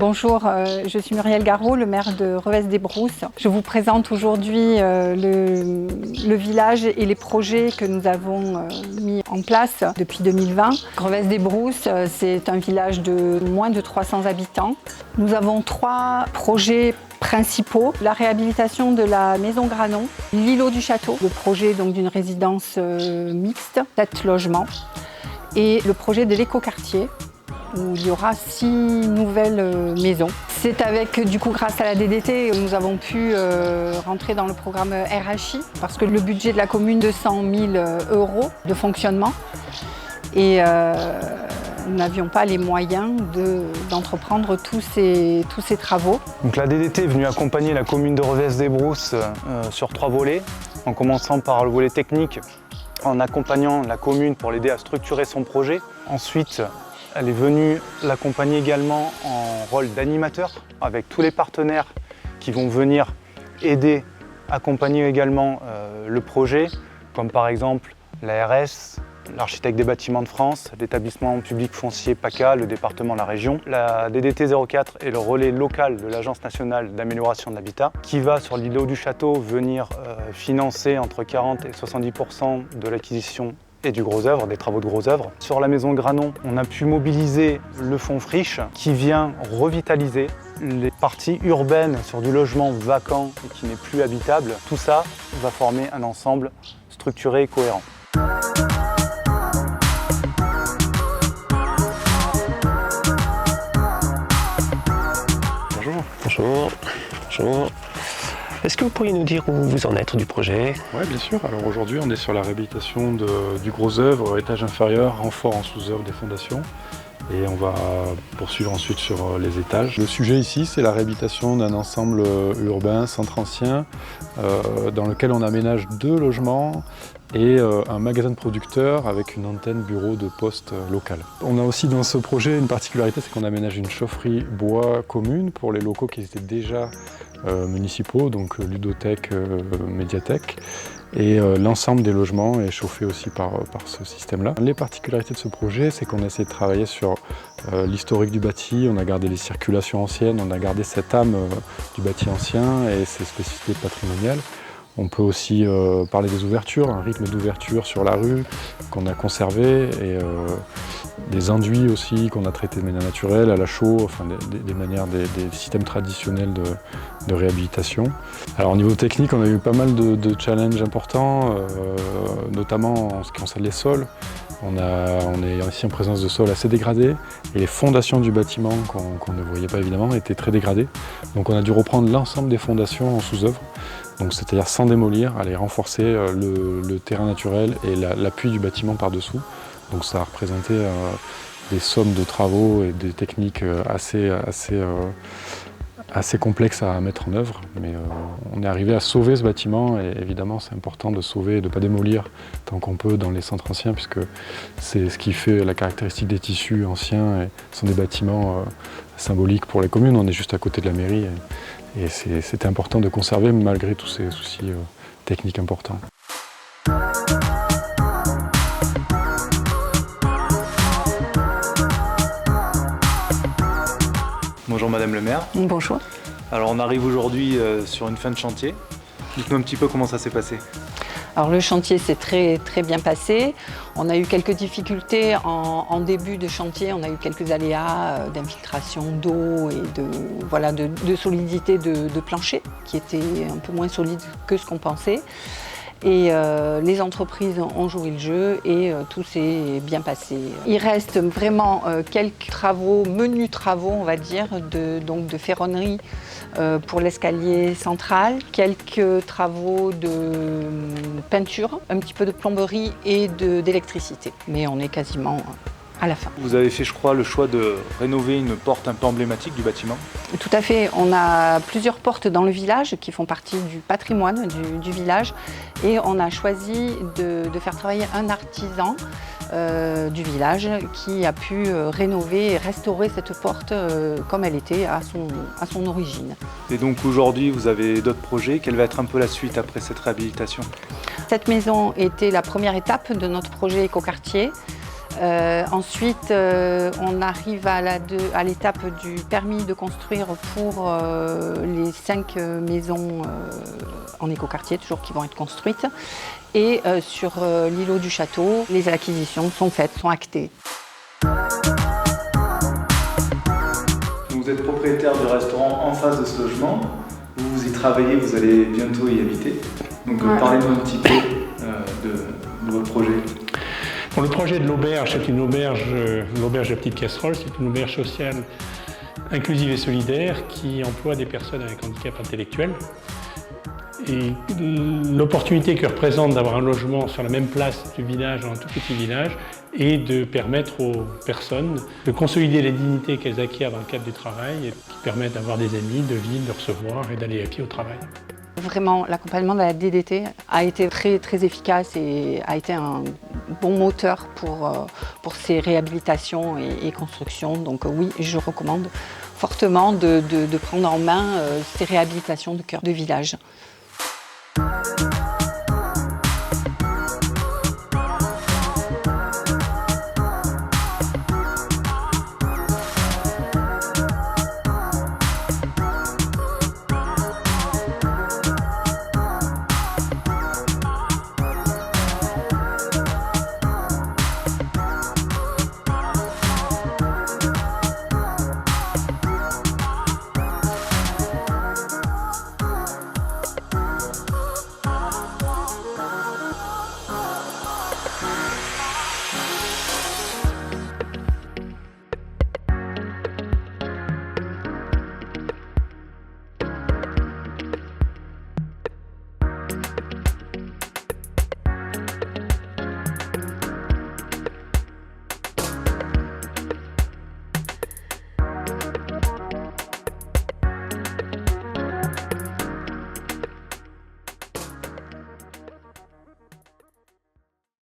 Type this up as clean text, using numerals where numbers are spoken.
Bonjour, je suis Muriel Garot, le maire de Revesse-des-Brousses. Je vous présente aujourd'hui le village et les projets que nous avons mis en place depuis 2020. Revesse-des-Brousses, c'est un village de moins de 300 habitants. Nous avons 3 projets principaux. La réhabilitation de la maison Granon, l'îlot du château, le projet d'une résidence mixte, 7 logements, et le projet de l'écoquartier, où il y aura 6 nouvelles maisons. C'est avec, grâce à la DDT, nous avons pu rentrer dans le programme RHI, parce que le budget de la commune, 200 000 € de fonctionnement. Et nous n'avions pas les moyens d'entreprendre tous ces travaux. Donc la DDT est venue accompagner la commune de Revesse-des-Brousses sur 3 volets, en commençant par le volet technique, en accompagnant la commune pour l'aider à structurer son projet. Ensuite, elle est venue l'accompagner également en rôle d'animateur avec tous les partenaires qui vont venir aider, accompagner également le projet, comme par exemple l'ARS, l'architecte des bâtiments de France, l'établissement public foncier PACA, le département, la région. La DDT 04 est le relais local de l'Agence nationale d'amélioration de l'habitat qui va sur l'îlot du château venir financer entre 40 et 70% de l'acquisition et du gros œuvre, des travaux de gros œuvre. Sur la maison Granon, on a pu mobiliser le fonds Friche qui vient revitaliser les parties urbaines sur du logement vacant et qui n'est plus habitable. Tout ça va former un ensemble structuré et cohérent. Bonjour. Bonjour. Bonjour. Est-ce que vous pourriez nous dire où vous en êtes du projet? Oui, bien sûr. Alors aujourd'hui, on est sur la réhabilitation du gros œuvre, étage inférieur, renfort en sous-œuvre des fondations. Et on va poursuivre ensuite sur les étages. Le sujet ici, c'est la réhabilitation d'un ensemble urbain, centre ancien, dans lequel on aménage 2 logements et un magasin de producteurs avec une antenne bureau de poste local. On a aussi dans ce projet une particularité, c'est qu'on aménage une chaufferie bois commune pour les locaux qui étaient déjà municipaux, donc ludothèque, médiathèque. Et l'ensemble des logements est chauffé aussi par ce système-là. Les particularités de ce projet, c'est qu'on essaie de travailler sur l'historique du bâti, on a gardé les circulations anciennes, on a gardé cette âme du bâti ancien et ses spécificités patrimoniales. On peut aussi parler des ouvertures, un rythme d'ouverture sur la rue qu'on a conservé et des enduits aussi qu'on a traités de manière naturelle, à la chaux, enfin des systèmes traditionnels de réhabilitation. Alors au niveau technique, on a eu pas mal de challenges importants, notamment en ce qui concerne les sols. On est ici en présence de sols assez dégradés et les fondations du bâtiment qu'on ne voyait pas évidemment étaient très dégradées. Donc on a dû reprendre l'ensemble des fondations en sous-œuvre. Donc c'est-à-dire sans démolir, aller renforcer le terrain naturel et l'appui du bâtiment par-dessous. Donc ça a représenté des sommes de travaux et des techniques assez complexes à mettre en œuvre. Mais on est arrivé à sauver ce bâtiment et évidemment c'est important de sauver et de ne pas démolir tant qu'on peut dans les centres anciens puisque c'est ce qui fait la caractéristique des tissus anciens et ce sont des bâtiments symboliques pour les communes. On est juste à côté de la mairie et c'était important de conserver malgré tous ces soucis techniques importants. Bonjour Madame le maire. Bonjour. Alors on arrive aujourd'hui sur une fin de chantier. Dites-nous un petit peu comment ça s'est passé. Alors le chantier s'est très bien passé. On a eu quelques difficultés en début de chantier. On a eu quelques aléas d'infiltration d'eau et de solidité de plancher qui était un peu moins solide que ce qu'on pensait. Et les entreprises ont joué le jeu et tout s'est bien passé. Il reste vraiment quelques travaux, menus travaux on va dire, de ferronnerie pour l'escalier central, quelques travaux de peinture, un petit peu de plomberie et d'électricité. Mais on est quasiment à la fin. Vous avez fait, je crois, le choix de rénover une porte un peu emblématique du bâtiment. Tout à fait. On a plusieurs portes dans le village qui font partie du patrimoine du village et on a choisi de faire travailler un artisan du village qui a pu rénover et restaurer cette porte comme elle était à son origine. Et donc aujourd'hui, vous avez d'autres projets. Quelle va être un peu la suite après cette réhabilitation? Cette maison était la première étape de notre projet écoquartier. Ensuite, on arrive à l'étape du permis de construire pour les 5 maisons en écoquartier, toujours qui vont être construites. Et sur l'îlot du château, les acquisitions sont faites, sont actées. Vous êtes propriétaire du restaurant en face de ce logement, vous y travaillez, vous allez bientôt y habiter. Donc parlez-nous un petit peu de votre projet. Bon, le projet de l'auberge, c'est l'auberge de la Petite Casserole, c'est une auberge sociale inclusive et solidaire qui emploie des personnes avec handicap intellectuel. Et l'opportunité que représente d'avoir un logement sur la même place du village, dans un tout petit village, et de permettre aux personnes de consolider les dignités qu'elles acquièrent dans le cadre du travail, et qui permettent d'avoir des amis, de vivre, de recevoir et d'aller à pied au travail. Vraiment, l'accompagnement de la DDT a été très efficace et a été un bon moteur pour ces réhabilitations et constructions. Donc oui, je recommande fortement de prendre en main ces réhabilitations de cœur de village.